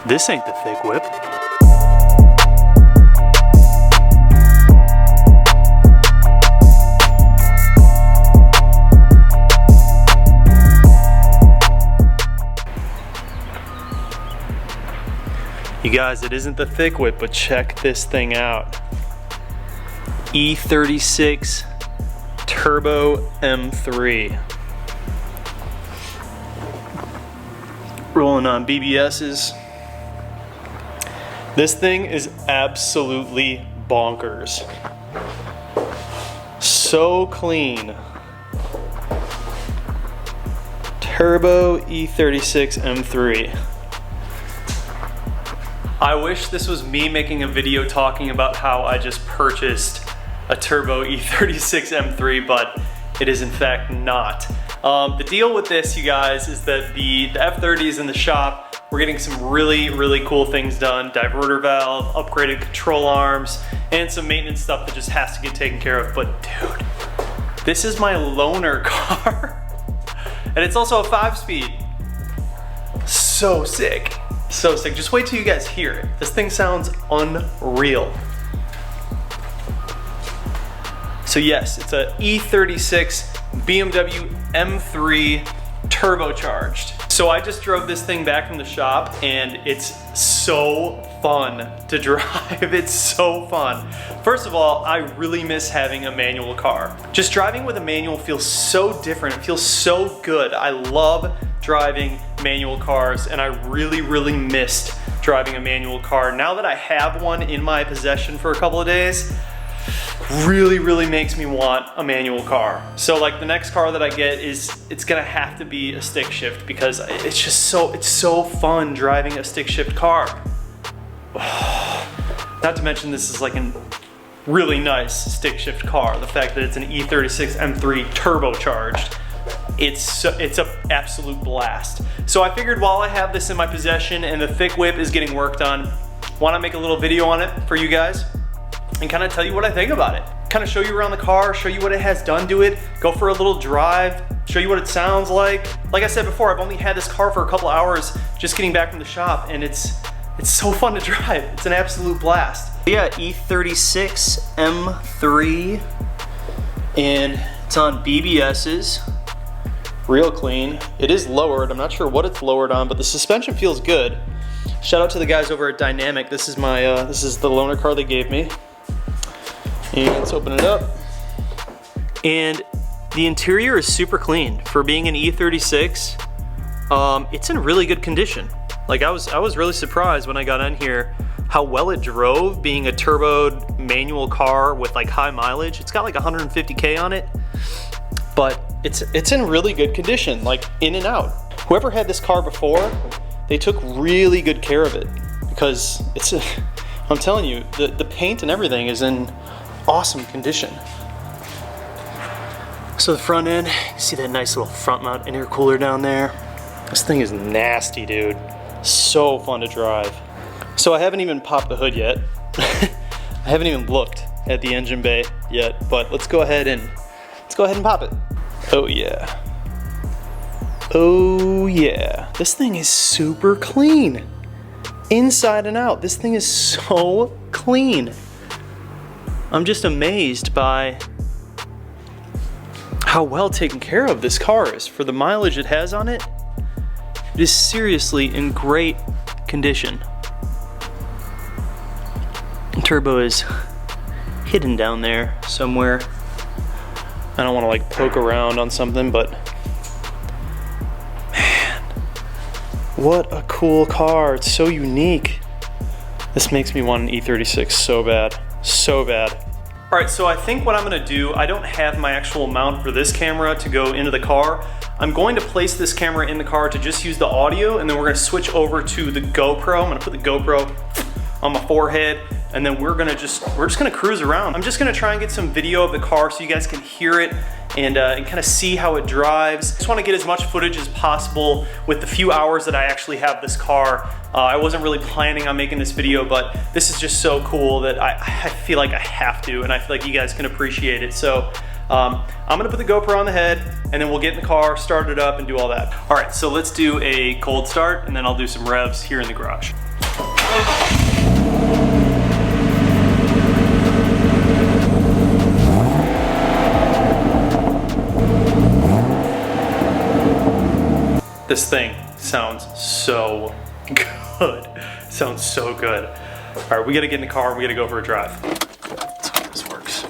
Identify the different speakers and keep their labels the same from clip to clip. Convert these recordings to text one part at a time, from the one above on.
Speaker 1: This ain't the thick whip. You guys, it isn't the thick whip, but check this thing out. E36 Turbo M3. Rolling on BBS's. This thing is absolutely bonkers. So clean. Turbo E36 M3. I wish this was me making a video talking about how I just purchased a Turbo E36 M3, but it is in fact not. The deal with this, you guys, is that the F30 is in the shop. We're getting some really cool things done. Diverter valve, upgraded control arms, and some maintenance stuff that just has to get taken care of. But dude, this is my loaner car. And it's also a 5-speed. So sick. So sick. Just wait till you guys hear it. This thing sounds unreal. So yes, it's a E36 Bmw M3 turbocharged. So I just drove this thing back from the shop and it's so fun to drive. It's so fun. First of all, I really miss having a manual car. Just driving with a manual feels so different. It feels so good. I love driving manual cars and I really missed driving a manual car. Now that I have one in my possession for a couple of days, really makes me want a manual car. So like the next car that I get it's gonna have to be a stick shift because it's just so fun driving a stick shift car. Not to mention this is like a really nice stick shift car. The fact that it's an E36 M3 turbocharged, it's an absolute blast. So I figured while I have this in my possession and the thick whip is getting worked on, why not make a little video on it for you guys and kind of tell you what I think about it. Kind of show you around the car, show you what it has done to it, go for a little drive, show you what it sounds like. Like I said before, I've only had this car for a couple hours just getting back from the shop and it's so fun to drive. It's an absolute blast. Yeah, E36 M3 and it's on BBS's. Real clean. It is lowered. I'm not sure what it's lowered on, but the suspension feels good. Shout out to the guys over at Dynamic. This is my this is the loaner car they gave me. And let's open it up. And the interior is super clean for being an E36. It's in really good condition. Like I was really surprised when I got in here how well it drove, being a turboed manual car with like high mileage. It's got like 150K on it, but it's in really good condition, like in and out. Whoever had this car before, they took really good care of it because I'm telling you, the paint and everything is in awesome condition. So the front end, you see that nice little front mount intercooler down there? This thing is nasty, dude. So fun to drive. So I haven't even popped the hood yet. I haven't even looked at the engine bay yet, but let's go ahead and pop it. Oh yeah. Oh yeah. This thing is super clean. Inside and out, this thing is so clean. I'm just amazed by how well taken care of this car is. For the mileage it has on it, it is seriously in great condition. Turbo is hidden down there somewhere. I don't want to like poke around on something, but man, what a cool car. It's so unique. This makes me want an E36 so bad. So bad. All right, so I think what I'm gonna do, I don't have my actual mount for this camera to go into the car. I'm going to place this camera in the car to just use the audio, and then we're gonna switch over to the GoPro. I'm gonna put the GoPro on my forehead, and then we're just gonna cruise around. I'm just gonna try and get some video of the car so you guys can hear it and kind of see how it drives. I just wanna get as much footage as possible with the few hours that I actually have this car. I wasn't really planning on making this video, but this is just so cool that I feel like I have to, and I feel like you guys can appreciate it. So I'm gonna put the GoPro on the head, and then we'll get in the car, start it up, and do all that. All right, so let's do a cold start, and then I'll do some revs here in the garage. This thing sounds so good. Sounds so good. All right, we gotta get in the car, we gotta go for a drive. Let's see how this works.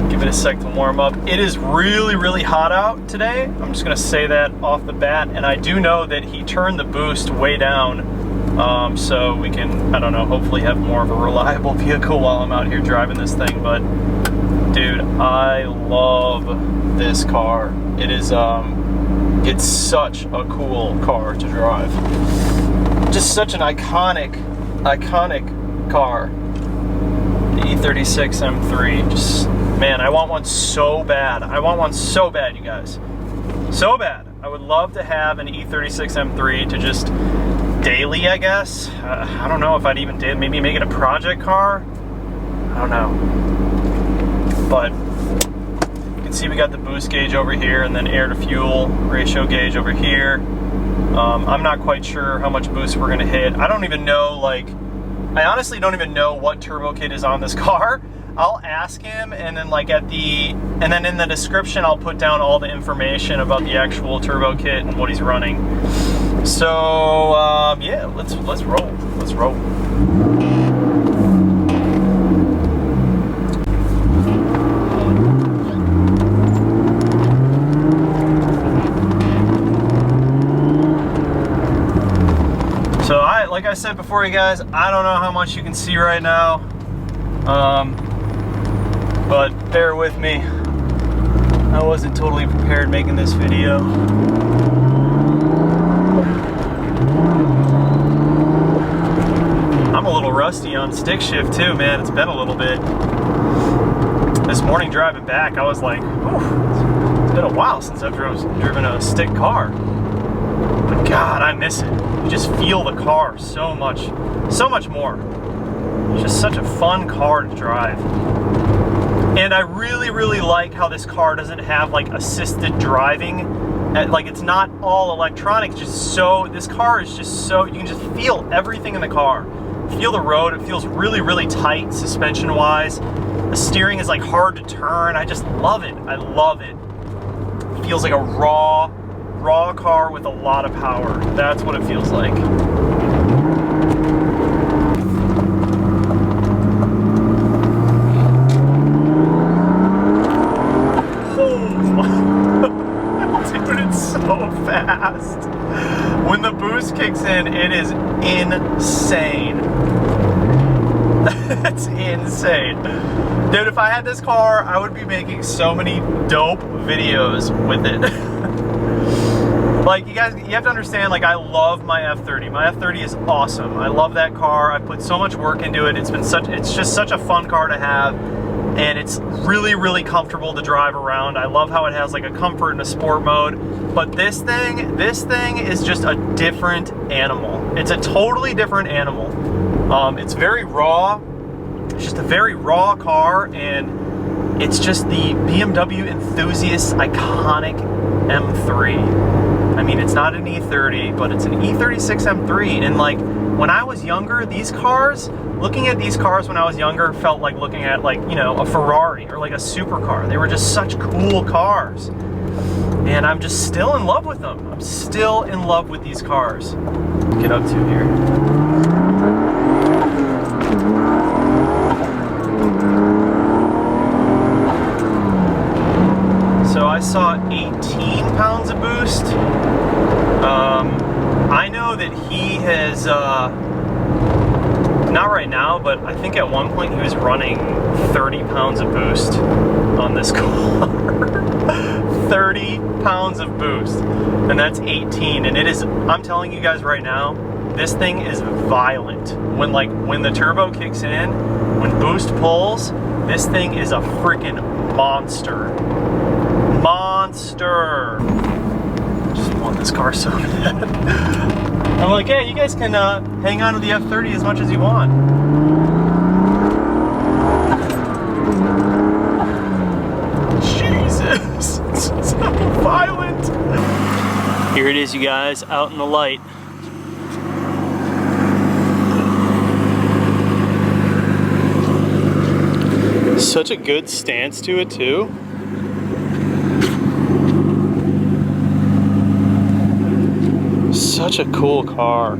Speaker 1: Give it a sec to warm up. It is really, really hot out today. I'm just gonna say that off the bat, and I do know that he turned the boost way down, so we can, I don't know, hopefully have more of a reliable vehicle while I'm out here driving this thing. But dude, I love this car. It is, it's such a cool car to drive. Just such an iconic car. The E36 M3. Just, man, I want one so bad. I want one so bad, you guys. So bad. I would love to have an E36 M3 to just daily, I guess. I don't know if I'd even maybe make it a project car. I don't know. But you can see we got the boost gauge over here and then air to fuel ratio gauge over here. I'm not quite sure how much boost we're gonna hit. I don't even know, like, I honestly don't even know what turbo kit is on this car. I'll ask him, and then like and then in the description I'll put down all the information about the actual turbo kit and what he's running. So yeah, let's roll. Let's roll. So like I said before, you guys, I don't know how much you can see right now, but bear with me. I wasn't totally prepared making this video. I'm a little rusty on stick shift too, man. It's been a little bit. This morning driving back, I was like, whew, it's been a while since I've driven a stick car. But God, I miss it. You just feel the car so much more. It's just such a fun car to drive. And I really, really like how this car doesn't have like assisted driving. Like, it's not all electronic, just so, this car is just so, you can just feel everything in the car. Feel the road, it feels really, really tight suspension wise. The steering is like hard to turn. I just love it. I love it. It feels like a raw car with a lot of power. That's what it feels like. Dude, it's so fast. When the boost kicks in, it is insane. That's insane. Dude, if I had this car, I would be making so many dope videos with it. Like, you guys, you have to understand, like, I love my F30. My F30 is awesome. I love that car. I put so much work into it. It's just such a fun car to have, and it's really, really comfortable to drive around. I love how it has like a comfort and a sport mode. But this thing is just a different animal. It's a totally different animal. It's very raw. It's just a very raw car, and it's just the BMW enthusiast iconic M3. I mean, it's not an E30, but it's an E36 M3. And like, when I was younger, these cars, looking at these cars when I was younger felt like looking at, like, you know, a Ferrari or like a supercar. They were just such cool cars. And I'm just still in love with them. I'm still in love with these cars. Get up to here. So I saw 18 pounds of boost. I know that he has, not right now, but I think at one point he was running 30 pounds of boost on this car. 30 pounds of boost, and that's 18, and it is, I'm telling you guys right now, this thing is violent. When the turbo kicks in, when boost pulls, this thing is a freaking monster. Monster. I just want this car so bad. I'm like, hey, you guys can hang on to the F30 as much as you want. Jesus, it's so violent. Here it is, you guys, out in the light. Such a good stance to it too. such a cool car.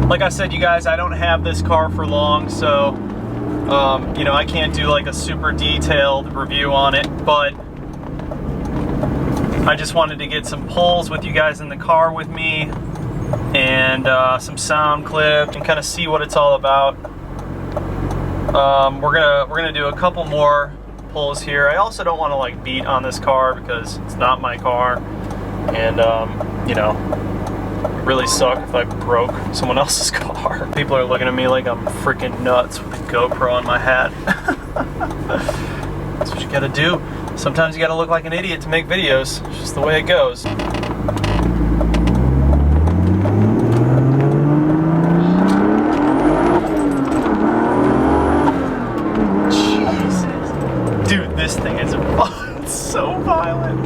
Speaker 1: Like I said, you guys, I don't have this car for long, so you know, I can't do like a super detailed review on it, but I just wanted to get some pulls with you guys in the car with me, and some sound clipped, and kind of see what it's all about. We're gonna do a couple more pulls here. I also don't want to like beat on this car because it's not my car, and you know, it'd really suck if I broke someone else's car. People are looking at me like I'm freaking nuts with a GoPro on my hat. That's what you gotta do. Sometimes you gotta look like an idiot to make videos. It's just the way it goes. Jesus. Dude, this thing is it's so violent.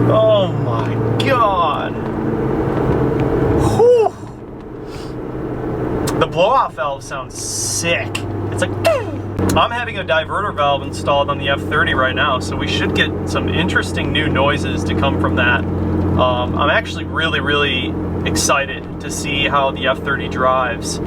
Speaker 1: Oh my God. Whew. The blowout valve sounds sick. It's like, I'm having a diverter valve installed on the F30 right now, so we should get some interesting new noises to come from that. I'm actually really excited to see how the F30 drives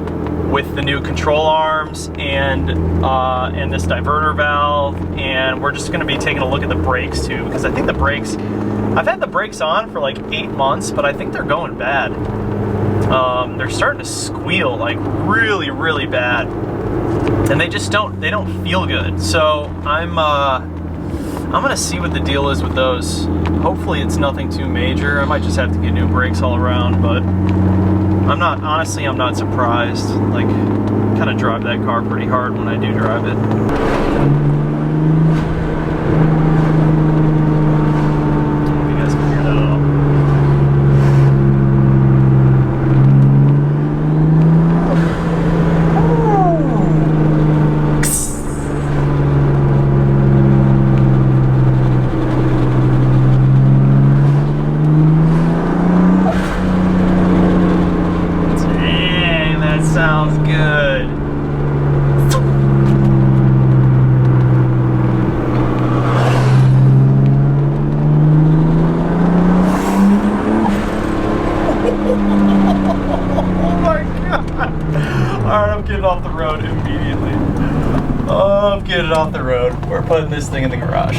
Speaker 1: with the new control arms and this diverter valve, and we're just going to be taking a look at the brakes too, because I think the brakes, I've had the brakes on for like 8 months, but I think they're going bad. They're starting to squeal like really bad, and they just don't feel good. So I'm gonna see what the deal is with those. Hopefully it's nothing too major. I might just have to get new brakes all around, but honestly I'm not surprised. Like, kind of drive that car pretty hard when I do drive it. Sounds good. Oh my God. Alright, I'm getting off the road immediately. Oh, I'm getting off the road. We're putting this thing in the garage.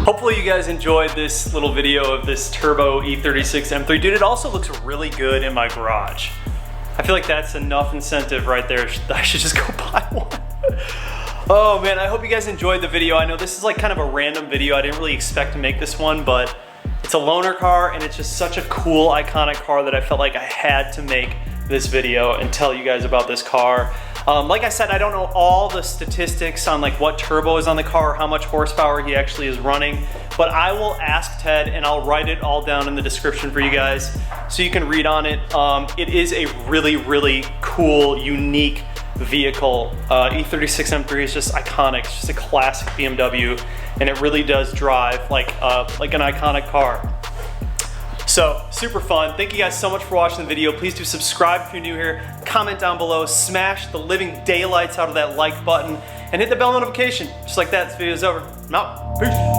Speaker 1: Hopefully you guys enjoyed this little video of this Turbo E36 M3. Dude, it also looks really good in my garage. I feel like that's enough incentive right there. I should just go buy one. Oh man, I hope you guys enjoyed the video. I know this is like kind of a random video. I didn't really expect to make this one, but it's a loaner car and it's just such a cool, iconic car that I felt like I had to make this video and tell you guys about this car. Like I said, I don't know all the statistics on like what turbo is on the car, how much horsepower he actually is running, but I will ask Ted and I'll write it all down in the description for you guys so you can read on it. It is a really cool, unique vehicle. E36 M3 is just iconic. It's just a classic BMW, and it really does drive like an iconic car. So, super fun. Thank you guys so much for watching the video. Please do subscribe if you're new here, comment down below, smash the living daylights out of that like button, and hit the bell notification. Just like that, this video is over. I'm out. Peace.